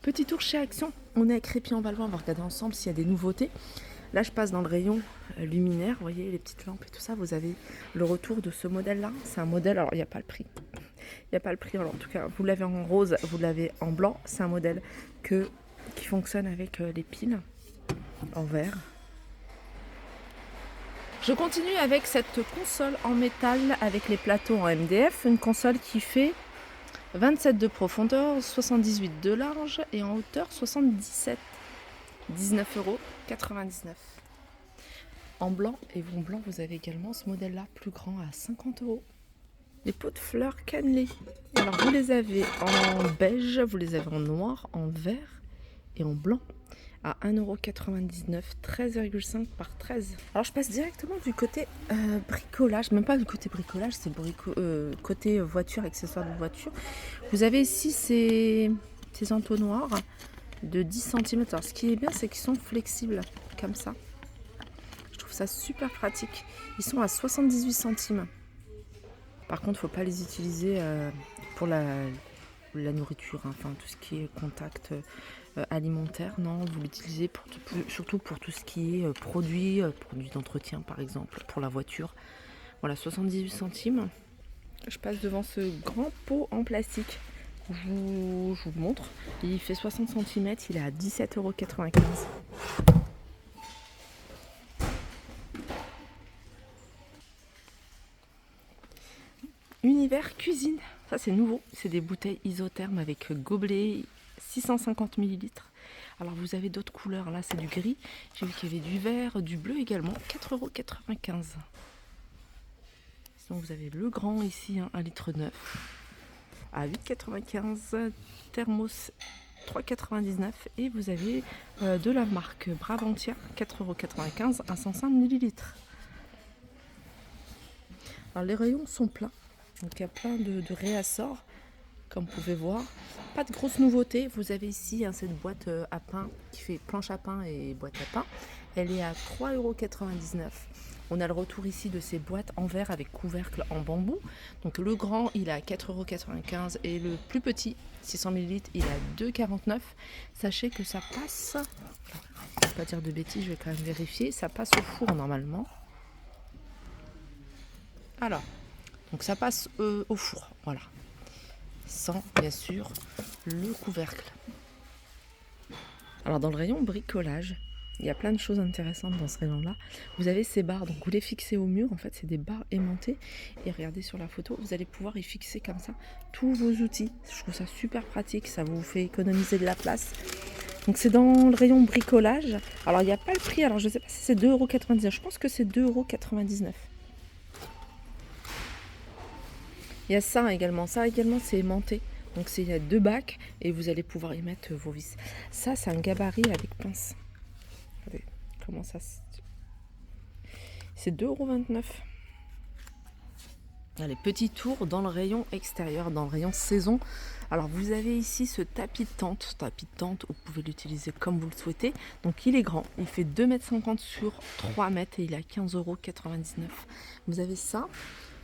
Petit tour chez Action, on est à Crépy-en-Valois, on va regarder ensemble s'il y a des nouveautés. Là je passe dans le rayon luminaire, vous voyez les petites lampes et tout ça, vous avez le retour de ce modèle là. C'est un modèle, alors il n'y a pas le prix. Il n'y a pas le prix, alors en tout cas vous l'avez en rose, vous l'avez en blanc. C'est un modèle qui fonctionne avec les piles en verre. Je continue avec cette console en métal avec les plateaux en MDF, une console qui fait 27 de profondeur, 78 de large et en hauteur 77. 19,99 €. En blanc et en blanc, vous avez également ce modèle-là plus grand à 50 €. Les pots de fleurs cannelés. Alors vous les avez en beige, vous les avez en noir, en vert et en blanc à 1,99 €, 13,5 par 13. Alors je passe directement du côté bricolage, même pas du côté bricolage, c'est côté voiture, accessoires de voiture. Vous avez ici ces entonnoirs de 10 cm. Alors ce qui est bien, c'est qu'ils sont flexibles comme ça. Je trouve ça super pratique. Ils sont à 78 centimes. Par contre, il ne faut pas les utiliser pour la nourriture, hein. Enfin tout ce qui est contact alimentaire. Non, vous l'utilisez surtout pour tout ce qui est produits d'entretien par exemple, pour la voiture. Voilà, 78 centimes. Je passe devant ce grand pot en plastique. Je vous montre. Il fait 60 cm, il est à 17,95 €. Univers cuisine. Ça c'est nouveau. C'est des bouteilles isothermes avec gobelet 650 ml. Alors vous avez d'autres couleurs. Là c'est du gris. J'ai vu qu'il y avait du vert, du bleu également. 4,95 €. Sinon vous avez le grand ici, 1,9 litre à 8,95 €. Thermos 3,99 € et vous avez de la marque Brabantia 4,95 € à 105 ml. Alors les rayons sont pleins, donc il y a plein de réassorts comme vous pouvez voir. Pas de grosses nouveautés. Vous avez ici cette boîte à pain qui fait planche à pain et boîte à pain. Elle est à 3,99 €. On a le retour ici de ces boîtes en verre avec couvercle en bambou. Donc le grand il est à 4,95 € et le plus petit 600 ml il est à 2,49 €. Sachez que ça passe, je ne vais pas dire de bêtises, je vais quand même vérifier, ça passe au four normalement. Alors, donc ça passe au four, voilà. Sans bien sûr le couvercle. Alors dans le rayon bricolage, il y a plein de choses intéressantes dans ce rayon-là. Vous avez ces barres, donc vous les fixez au mur. En fait, c'est des barres aimantées. Et regardez sur la photo, vous allez pouvoir y fixer comme ça tous vos outils. Je trouve ça super pratique, ça vous fait économiser de la place. Donc c'est dans le rayon bricolage. Alors il n'y a pas le prix, alors je ne sais pas si c'est 2,99 €. Je pense que c'est 2,99 €. Il y a ça également c'est aimanté. Donc il y a 2 bacs et vous allez pouvoir y mettre vos vis. Ça, c'est un gabarit avec pince. Regardez comment ça. C'est 2,29 €. Allez, petit tour dans le rayon extérieur, dans le rayon saison. Alors vous avez ici ce tapis de tente. Vous pouvez l'utiliser comme vous le souhaitez. Donc il est grand, il fait 2,50 m sur 3 mètres et il est à 15,99 €. Vous avez ça.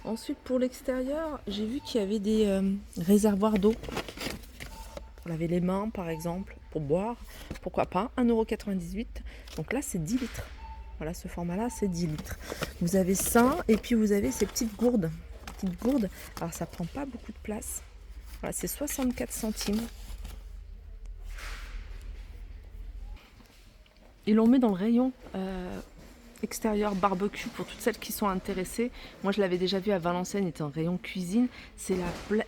Ensuite pour l'extérieur, j'ai vu qu'il y avait des réservoirs d'eau. Pour laver les mains par exemple, pour boire, pourquoi pas, 1,98 €. Donc là c'est 10 litres. Voilà, ce format-là c'est 10 litres. Vous avez ça et puis vous avez ces petites gourdes. Alors ça prend pas beaucoup de place. Voilà, c'est 64 centimes. Ils l'ont mis dans le rayon extérieur barbecue pour toutes celles qui sont intéressées. Moi je l'avais déjà vu à Valenciennes, il était en rayon cuisine. C'est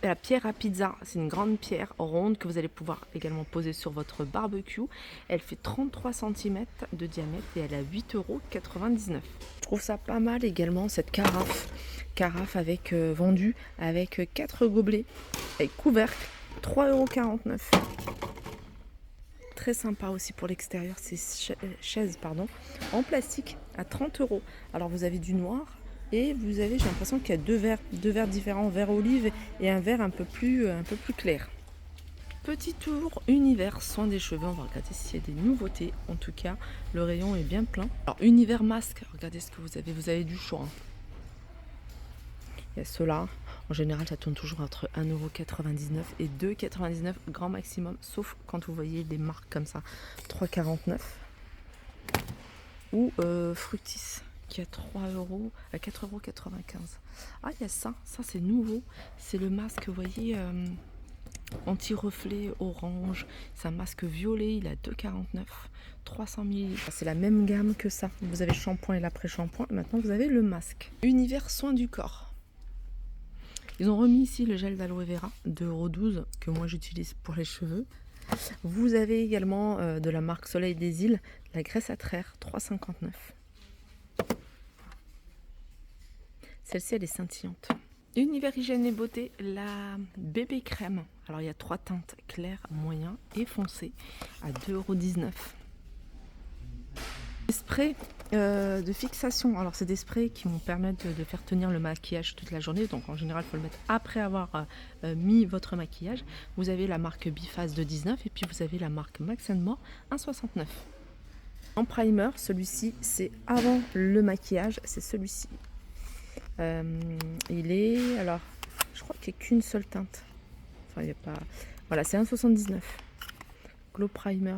la pierre à pizza. C'est une grande pierre ronde que vous allez pouvoir également poser sur votre barbecue. Elle fait 33 cm de diamètre et elle est à 8,99 €. Je trouve ça pas mal également cette carafe avec vendue avec 4 gobelets avec couvercle, 3,49 €. Très sympa aussi pour l'extérieur, ces chaises en plastique à 30 €. Alors vous avez du noir et vous avez, j'ai l'impression qu'il y a deux verres différents, vert olive et un vert un peu plus clair. Petit tour univers soin des cheveux, on va regarder s'il y a des nouveautés. En tout cas, le rayon est bien plein. Alors univers masque, regardez ce que vous avez du choix. Il y a ceux-là En général, ça tourne toujours entre 1,99 € et 2,99 € grand maximum, sauf quand vous voyez des marques comme ça, 3,49 € ou Fructis qui a 3 € à 4,95 €. Ah, il y a ça c'est nouveau, c'est le masque, vous voyez, anti-reflet orange, c'est un masque violet, il a 2,49 €, 300 ml. C'est la même gamme que ça, vous avez le shampoing et l'après-shampoing, maintenant vous avez le masque. Univers soins du corps. Ils ont remis ici le gel d'aloe vera de 2,12 € que moi j'utilise pour les cheveux. Vous avez également de la marque Soleil des Îles, la graisse à traire, 3,59 €. Celle-ci, elle est scintillante. Univers hygiène et beauté, la bébé crème. Alors il y a 3 teintes, clair, moyen et foncé, à 2,19 €. Des sprays de fixation. Alors c'est des sprays qui vont permettre de faire tenir le maquillage toute la journée. Donc en général, il faut le mettre après avoir mis votre maquillage. Vous avez la marque Biphase de 19 € et puis vous avez la marque Max & More 1,69 €. En primer, celui-ci, c'est avant le maquillage, c'est celui-ci. Il est, alors, je crois qu'il n'y a qu'une seule teinte. Enfin, il n'y a pas. Voilà, c'est 1,79 €. Glow Primer.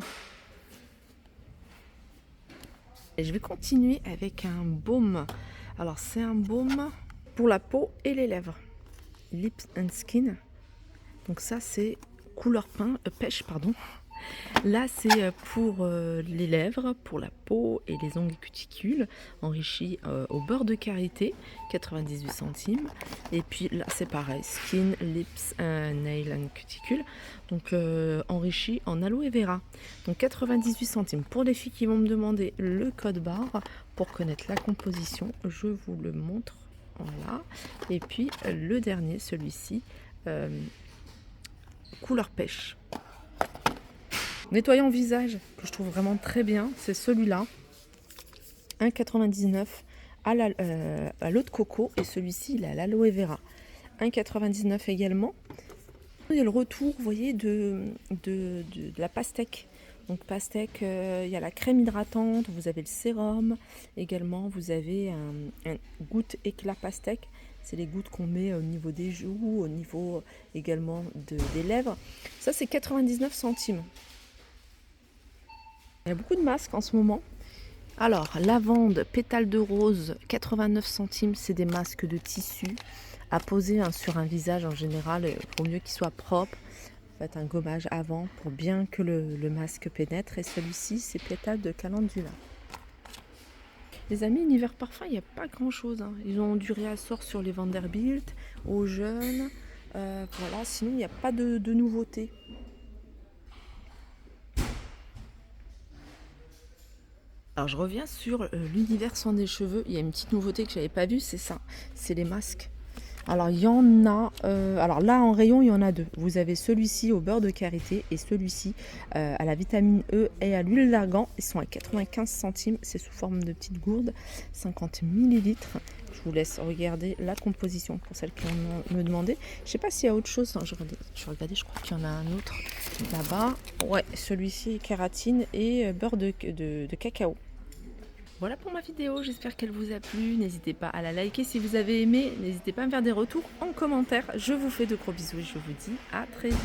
Et je vais continuer avec un baume. Alors, c'est un baume pour la peau et les lèvres. Lips and Skin. Donc ça, c'est couleur pêche, pardon. Là, c'est pour les lèvres, pour la peau et les ongles et cuticules, enrichi au beurre de karité, 98 centimes. Et puis là, c'est pareil, skin, lips, nail and cuticule, donc enrichi en aloe vera. Donc 98 centimes. Pour les filles qui vont me demander le code barre pour connaître la composition, je vous le montre. Voilà. Et puis le dernier, celui-ci, couleur pêche. Nettoyant visage, que je trouve vraiment très bien, c'est celui-là, 1,99 € à l'eau de coco, et celui-ci il est à l'aloe vera, 1,99 € également. Il y a le retour, vous voyez, de la pastèque. Donc pastèque, il y a la crème hydratante, vous avez le sérum, également vous avez un goutte éclat pastèque. C'est les gouttes qu'on met au niveau des joues, au niveau également des lèvres. Ça c'est 99 centimes. Il y a beaucoup de masques en ce moment. Alors, lavande, pétale de rose, 89 centimes, c'est des masques de tissu à poser sur un visage en général, pour mieux qu'il soit propre. Faites un gommage avant pour bien que le masque pénètre. Et celui-ci, c'est pétale de calendula. Les amis, Univers Parfum, il n'y a pas grand-chose, hein. Ils ont du réassort sur les Vanderbilt, aux jeunes. Voilà, sinon, il n'y a pas de nouveautés. Alors je reviens sur l'univers soin des cheveux. Il y a une petite nouveauté que je n'avais pas vue, c'est ça, c'est les masques. Alors il y en a, alors là en rayon il y en a 2. Vous avez celui-ci au beurre de karité et celui-ci à la vitamine E et à l'huile d'argan. Ils sont à 95 centimes, c'est sous forme de petites gourdes, 50 ml. Je vous laisse regarder la composition pour celles qui me demandaient. Je ne sais pas s'il y a autre chose. Non, je regardais, je crois qu'il y en a un autre là-bas. Ouais, celui-ci kératine et beurre de cacao. Voilà pour ma vidéo, j'espère qu'elle vous a plu. N'hésitez pas à la liker si vous avez aimé. N'hésitez pas à me faire des retours en commentaire. Je vous fais de gros bisous et je vous dis à très vite.